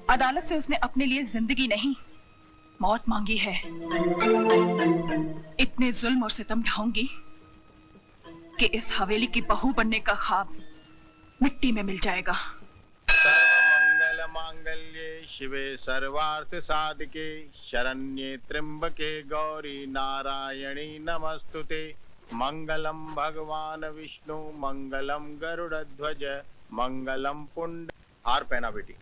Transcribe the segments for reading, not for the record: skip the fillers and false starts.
अदालत से उसने अपने लिए जिंदगी नहीं मौत मांगी है। इतने जुल्म और सितम ढाऊंगी कि इस हवेली की बहू बनने का ख्वाब मिट्टी में मिल जाएगा। सर्वमंगल मांगल्ये शिवे सर्वार्थ साधिके शरण्ये त्र्यंबके गौरी नारायणी नमस्तुते। मंगलम भगवान विष्णु मंगलम गरुड़ध्वज मंगलम पुंड। हार पहना बेटी।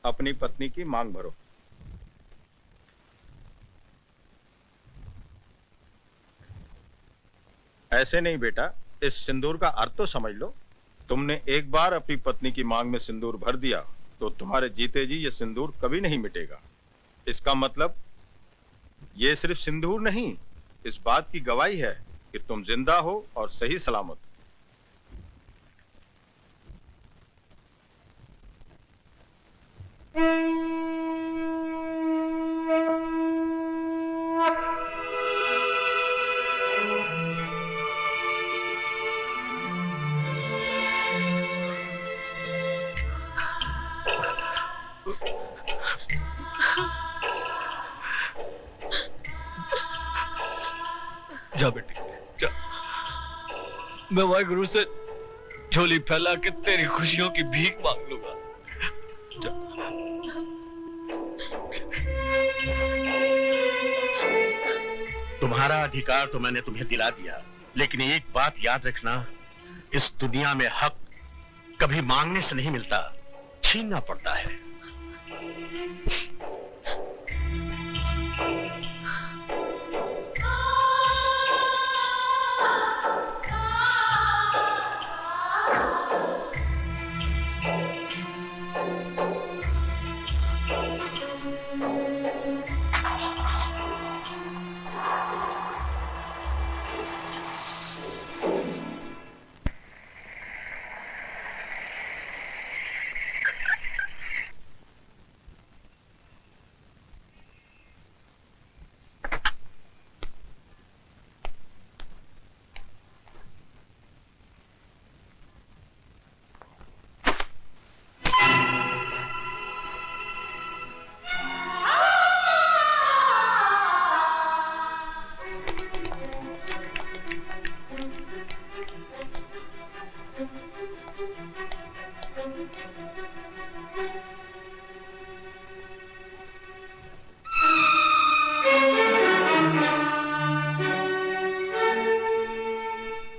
अपनी पत्नी की मांग भरो। ऐसे नहीं बेटा, इस सिंदूर का अर्थ तो समझ लो। तुमने एक बार अपनी पत्नी की मांग में सिंदूर भर दिया तो तुम्हारे जीते जी ये सिंदूर कभी नहीं मिटेगा। इसका मतलब ये सिर्फ सिंदूर नहीं, इस बात की गवाही है कि तुम जिंदा हो और सही सलामत। जा बेटी जा। मैं वाहिगुरु से झोली फैला के तेरी खुशियों की भीख मांग लूंगा। जा। तुम्हारा अधिकार तो मैंने तुम्हें दिला दिया, लेकिन एक बात याद रखना, इस दुनिया में हक कभी मांगने से नहीं मिलता, छीनना पड़ता है।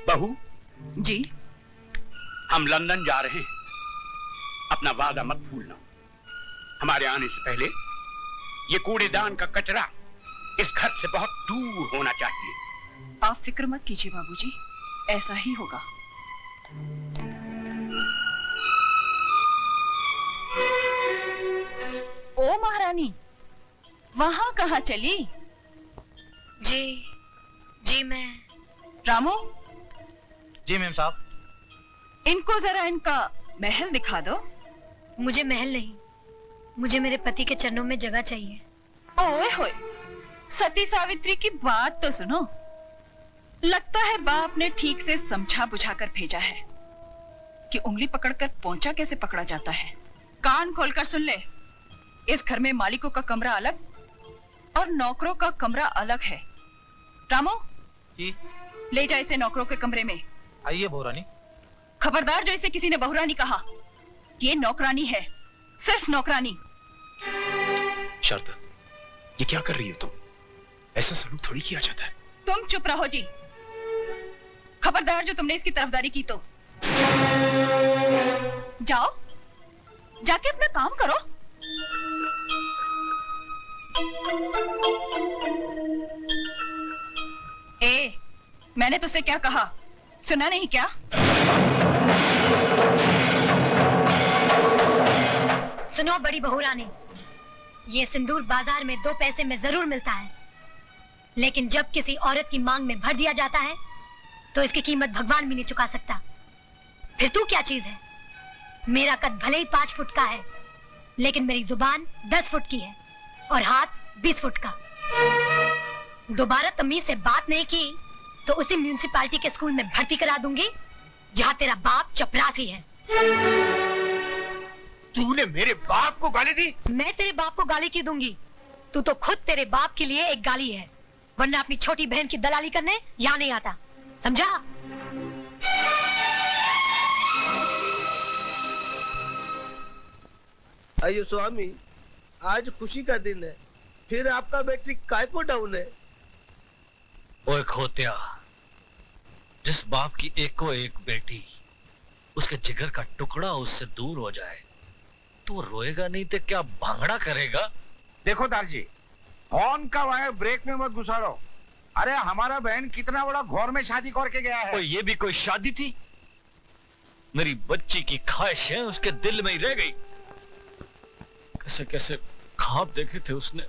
बहू जी, हम लंदन जा रहे हैं, अपना वादा मत भूलना। हमारे आने से पहले ये कूड़ेदान का कचरा इस घर से बहुत दूर होना चाहिए। आप फिक्र मत कीजिए बाबूजी, ऐसा ही होगा। ओ महारानी, वहां कहाँ चली? जी मैं। रामू, जी मैम साहब। इनको जरा इनका महल दिखा दो। मुझे महल नहीं, मुझे मेरे पति के चरणों में जगह चाहिए। ओए होए, सती सावित्री की बात तो सुनो। लगता है बाप ने ठीक से समझा बुझाकर भेजा है कि उंगली पकड़कर पोंचा कैसे पकड़ा जाता है। कान खोलकर सुन ले, इस घर में मालिकों का कमरा अलग और नौकरों का कमरा अलग है। रामू जी, ले जा इसे नौकरों के कमरे में। आइए बहुरानी। खबरदार जो इसे किसी ने बहुरानी कहा, ये नौकरानी है, सिर्फ नौकरानी। शर्त, ये क्या कर रही हो तुम? ऐसा सलूक थोड़ी किया जाता है। तुम चुप रहो जी। खबरदार जो तुमने इसकी तरफदारी की तो जाओ, जाके अपना काम करो। ए, मैंने तुझसे क्या कहा, सुना नहीं क्या? सुनो बड़ी बहू रानी, ये सिंदूर बाजार में 2 पैसे में जरूर मिलता है, लेकिन जब किसी औरत की मांग में भर दिया जाता है तो इसकी कीमत भगवान भी नहीं चुका सकता। फिर तू क्या चीज है? मेरा कद भले ही 5 फुट का है, लेकिन मेरी जुबान 10 फुट की है और हाथ 20 फुट का। दोबारा तमीज से बात नहीं की तो उसी म्यूनिसिपालिटी के स्कूल में भर्ती करा दूंगी जहाँ तेरा बाप चपरासी है। तूने मेरे बाप को गाली दी? मैं तेरे बाप को गाली क्यों दूंगी? तू तो खुद तेरे बाप के लिए एक गाली है, वरना अपनी छोटी बहन की दलाली करने यहाँ नहीं आता, समझा? अयो स्वामी, आज खुशी का दिन है, फिर आपका बैटरी काय को डाउन है? ओए खोतिया, जिस बाप की एको एक बेटी उसके जिगर का टुकड़ा उससे दूर हो जाए तो रोएगा नहीं तो क्या भांगड़ा करेगा? देखो दारजी, हॉर्न का वायर ब्रेक में मत घुसाड़ो। अरे हमारा बहन कितना बड़ा घोर में शादी करके गया है। ये भी कोई शादी थी? मेरी बच्ची की ख्वाहिशें उसके दिल में ही रह गई। कैसे कैसे ख्वाब देखे थे उसने।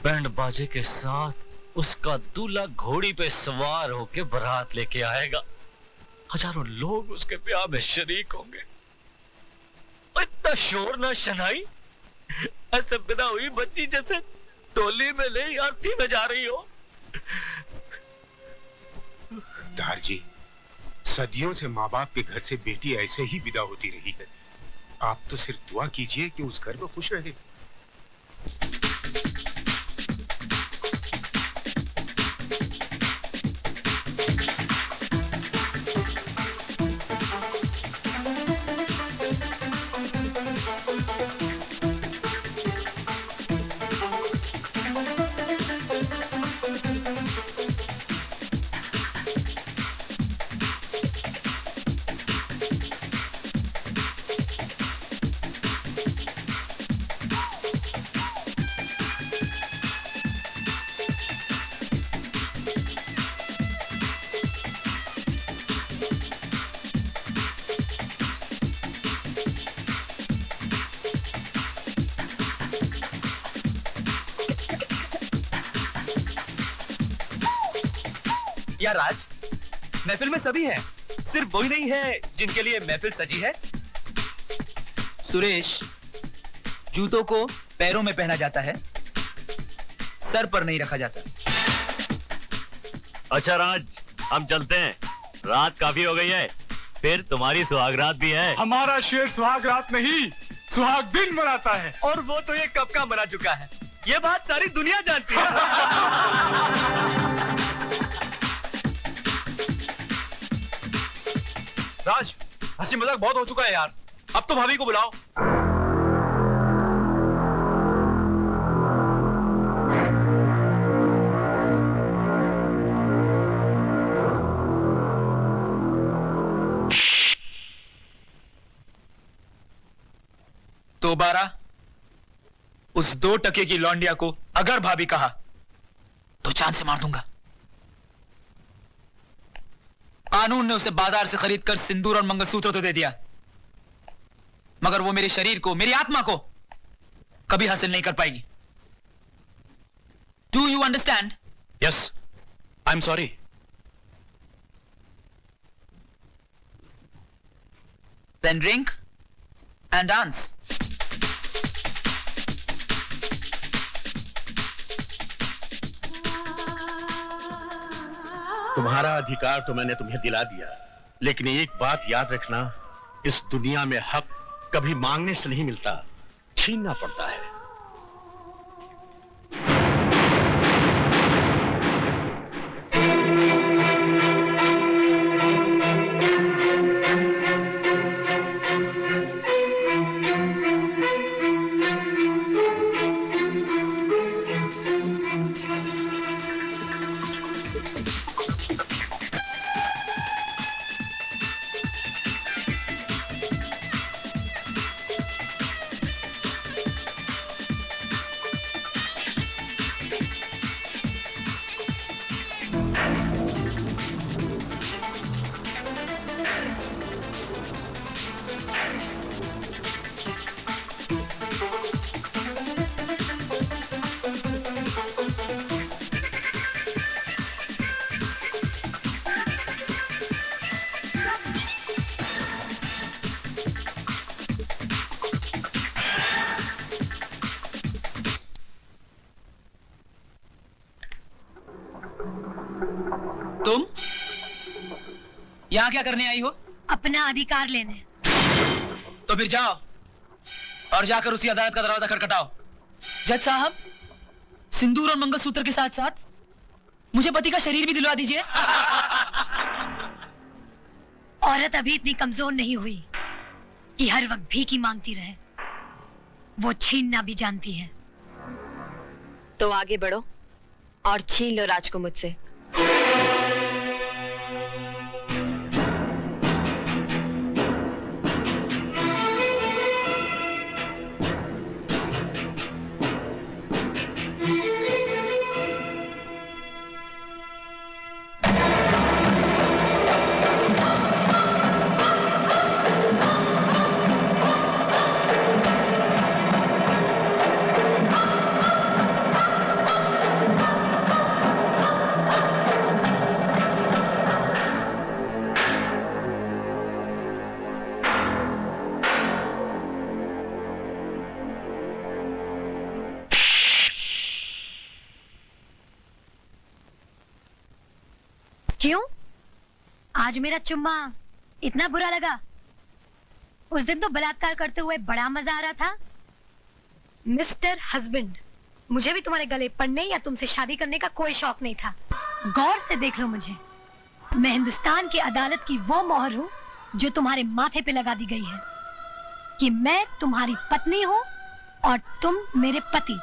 बैंड बाजे के साथ उसका दूल्हा घोड़ी पे सवार होके बारात लेके आएगा, हजारों लोग उसके ब्याह में शरीक होंगे। इतना शोर ना शनाई, ऐसे बिना हुई बच्ची जैसे टोली में नहीं आरती में जा रही हो। दारजी, सदियों से माँ बाप के घर से बेटी ऐसे ही विदा होती रही है। आप तो सिर्फ दुआ कीजिए कि उस घर में खुश रहे। यार राज, महफिल में सभी हैं, सिर्फ वही नहीं है जिनके लिए महफिल सजी है। सुरेश, जूतों को पैरों में पहना जाता है, सर पर नहीं रखा जाता। अच्छा राज, हम चलते हैं, रात काफी हो गई है, फिर तुम्हारी सुहागरात भी है। हमारा शेर सुहागरात नहीं, सुहाग दिन मनाता है। और वो तो ये कब का मना चुका है, ये बात सारी दुनिया जानती है। राज, हंसी मजाक बहुत हो चुका है यार, अब तो भाभी को बुलाओ। दोबारा उस 2 टके की लौंडिया को अगर भाभी कहा तो जान से मार दूंगा। कानून ने उसे बाजार से खरीद कर सिंदूर और मंगलसूत्र तो दे दिया, मगर वो मेरे शरीर को, मेरी आत्मा को कभी हासिल नहीं कर पाएगी। Do you understand? Yes, I am sorry. Then drink and dance. तुम्हारा अधिकार तो मैंने तुम्हें दिला दिया, लेकिन एक बात याद रखना, इस दुनिया में हक कभी मांगने से नहीं मिलता, छीनना पड़ता है। यहाँ क्या करने आई हो? अपना अधिकार लेने। तो फिर जाओ और जाकर उसी अदालत का दरवाजा खटखटाओ। जज साहब, सिंदूर और मंगलसूत्र के साथ साथ मुझे पति का शरीर भी दिलवा दीजिए। औरत अभी इतनी कमजोर नहीं हुई कि हर वक्त भीख ही मांगती रहे। वो छीनना भी जानती है। तो आगे बढ़ो और छीन लो राज को मुझसे। क्यों? आज मेरा चुम्मा इतना बुरा लगा? उस दिन तो बलात्कार करते हुए बड़ा मजा आ रहा था। मिस्टर हस्बैंड, मुझे भी तुम्हारे गले पड़ने या तुमसे शादी करने का कोई शौक नहीं था। गौर से देख लो मुझे। मैं हिंदुस्तान की अदालत की वो मोहर हूँ जो तुम्हारे माथे पे लगा दी गई है कि मैं तुम्हारी पत्नी हूँ और तुम मेरे पति।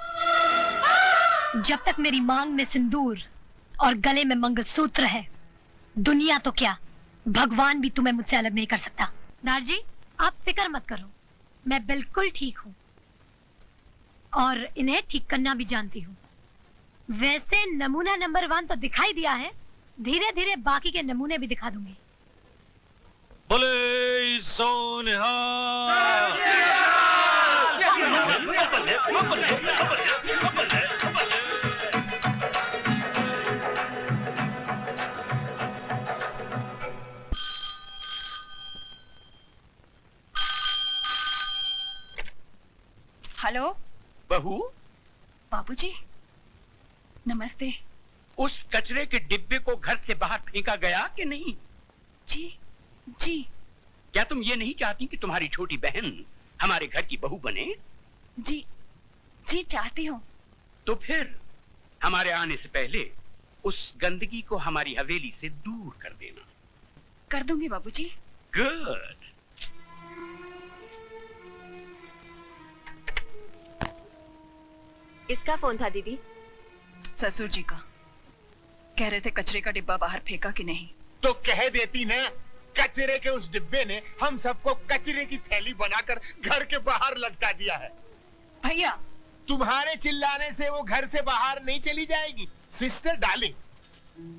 जब तक मेरी मांग में सिंदूर और गले में मंगलसूत्र है, दुनिया तो क्या, भगवान भी तुम्हें मुझसे अलग नहीं कर सकता। दारजी, आप फिक्र मत करो, मैं बिल्कुल ठीक हूँ और इन्हें ठीक करना भी जानती हूँ। वैसे नमूना नंबर 1 तो दिखाई दिया है, धीरे धीरे बाकी के नमूने भी दिखा दूंगी। बोले सोनिहा। हेलो बहू, बाबूजी, नमस्ते। उस कचरे के डिब्बे को घर से बाहर फेंका गया कि नहीं? जी जी। क्या तुम ये नहीं चाहती कि तुम्हारी छोटी बहन हमारे घर की बहू बने? जी जी चाहती हूँ। तो फिर हमारे आने से पहले उस गंदगी को हमारी हवेली से दूर कर देना। कर दूंगी बाबूजी। गुड। किसका फोन था दीदी? ससुर जी का। कह रहे थे कचरे का डिब्बा बाहर फेंका कि नहीं। तो कह देती ना, कचरे के उस डिब्बे ने हम सबको कचरे की थैली बनाकर घर के बाहर लटका दिया है। भैया, तुम्हारे चिल्लाने से वो घर से बाहर नहीं चली जाएगी। सिस्टर डार्लिंग,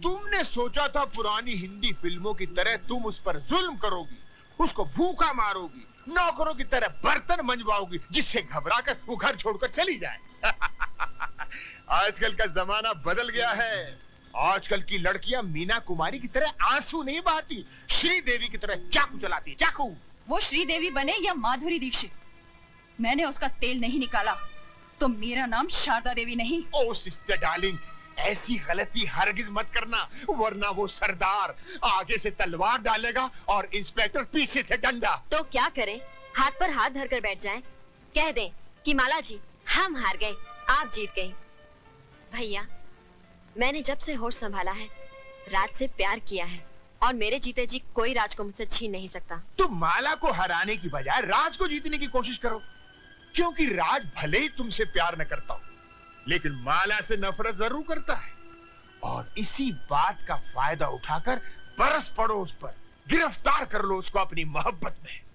तुमने सोचा था पुरानी हिंदी फिल्मों की तरह तुम उस पर जुल्म करोगी, उसको भूखा मारोगी, नौकरों की तरह बर्तन मंजवाओगी, जिससे घबराकर वो घर छोड़कर चली जाए। आजकल का जमाना बदल गया है। आजकल की लड़कियां मीना कुमारी की तरह आंसू नहीं बहाती, श्रीदेवी की तरह चाकू चलाती। चाकू। वो श्रीदेवी बने या माधुरी दीक्षित, मैंने उसका तेल नहीं निकाला तो मेरा नाम शारदा देवी नहीं। ओ सिस्टर डार्लिंग, ऐसी गलती हरगिज मत करना, वरना वो सरदार आगे से तलवार डालेगा और इंस्पेक्टर पीछे से डंडा। तो क्या करें? हाथ पर हाथ धरकर बैठ जाएं? कह दें कि माला जी हम हार गए, आप जीत गए। भैया, मैंने जब से होश संभाला है राज से प्यार किया है और मेरे जीते जी कोई राज को मुझसे छीन नहीं सकता। तुम माला को हराने की बजाय राज को जीतने की कोशिश करो, क्योंकि राज भले ही तुमसे प्यार न करता हो, लेकिन माला से नफरत जरूर करता है। और इसी बात का फायदा उठाकर बरस पड़ो उस पर, गिरफ्तार कर लो उसको अपनी मोहब्बत में।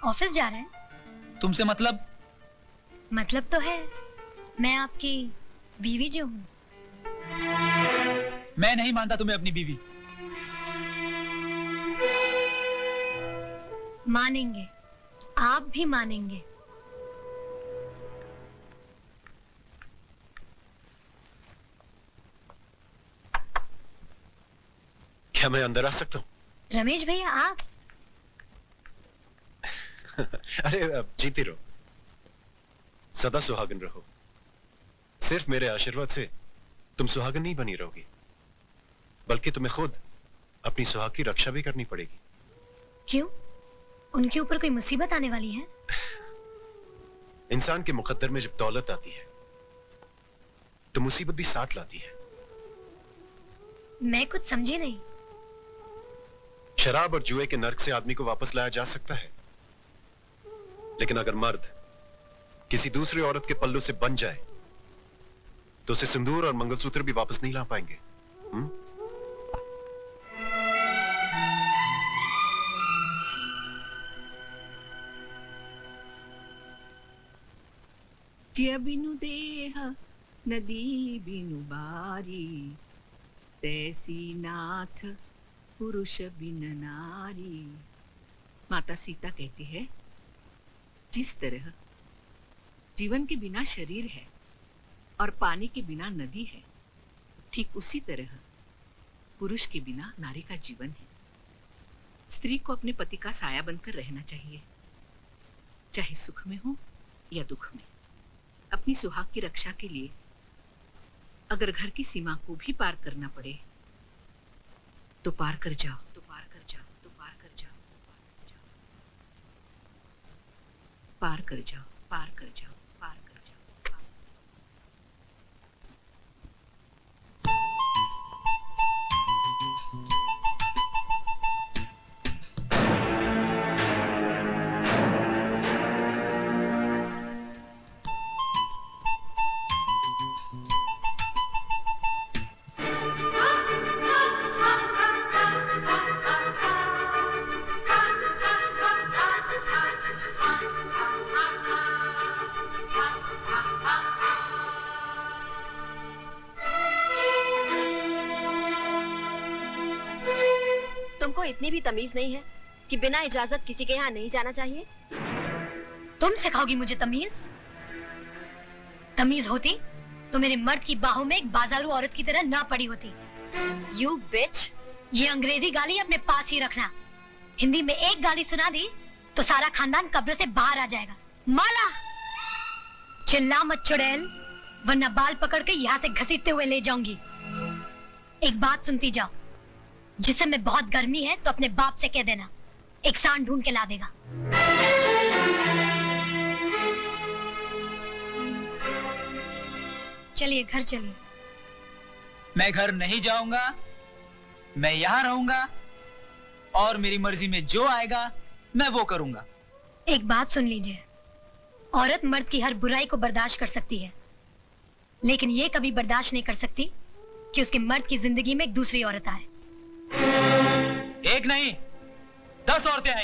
ऑफिस जा रहे हैं? तुमसे मतलब? मतलब तो है, मैं आपकी बीवी जो हूँ। मैं नहीं मानता तुम्हें अपनी बीवी। मानेंगे, आप भी मानेंगे। क्या मैं अंदर आ सकता हूँ? रमेश भैया, आप? अरे जीती रहो। सदा सुहागन रहो। सिर्फ मेरे आशीर्वाद से तुम सुहागन नहीं बनी रहोगी, बल्कि तुम्हें खुद अपनी सुहाग की रक्षा भी करनी पड़ेगी। क्यों? उनके ऊपर कोई मुसीबत आने वाली है? इंसान के मुकद्दर में जब दौलत आती है तो मुसीबत भी साथ लाती है। मैं कुछ समझी नहीं। शराब और जुए के नर्क से आदमी को वापस लाया जा सकता है, लेकिन अगर मर्द किसी दूसरी औरत के पल्लू से बन जाए तो उसे सिंदूर और मंगलसूत्र भी वापस नहीं ला पाएंगे। जिया बिनु देह नदी बिनु बारी, तैसी नाथ पुरुष बिन नारी। माता सीता कहती है, जिस तरह जीवन के बिना शरीर है और पानी के बिना नदी है, ठीक उसी तरह पुरुष के बिना नारी का जीवन है। स्त्री को अपने पति का साया बनकर रहना चाहिए, चाहे सुख में हो या दुख में। अपनी सुहाग की रक्षा के लिए अगर घर की सीमा को भी पार करना पड़े तो पार कर जाओ, तो पार कर जाओ, तो पार कर जाओ, पार कर जाओ, पार कर जाओ, पार कर जाओ। तुमको इतनी भी तमीज नहीं है कि बिना इजाजत किसी के यहाँ नहीं जाना चाहिए? तुम सिखाओगी मुझे तमीज? तमीज होती तो मेरे मर्द की बाहों में एक बाजारू औरत की तरह ना पड़ी होती। You bitch! ये अंग्रेजी गाली अपने पास ही रखना। हिंदी में एक गाली सुना दी तो सारा खानदान कब्र से बाहर आ जाएगा। माला, चिल्ला मत चुड़ैल, वरना बाल पकड़ के यहाँ से घसीटते हुए ले जाऊंगी। एक बात सुनती जाओ, जिस समय बहुत गर्मी है तो अपने बाप से कह देना, एक सांड ढूंढ के ला देगा। चलिए घर चलिए। मैं घर नहीं जाऊंगा, मैं यहाँ रहूंगा और मेरी मर्जी में जो आएगा मैं वो करूंगा। एक बात सुन लीजिए, औरत मर्द की हर बुराई को बर्दाश्त कर सकती है, लेकिन ये कभी बर्दाश्त नहीं कर सकती कि उसके मर्द की जिंदगी में एक दूसरी औरत आए। एक नहीं 10 औरतें आएंगी।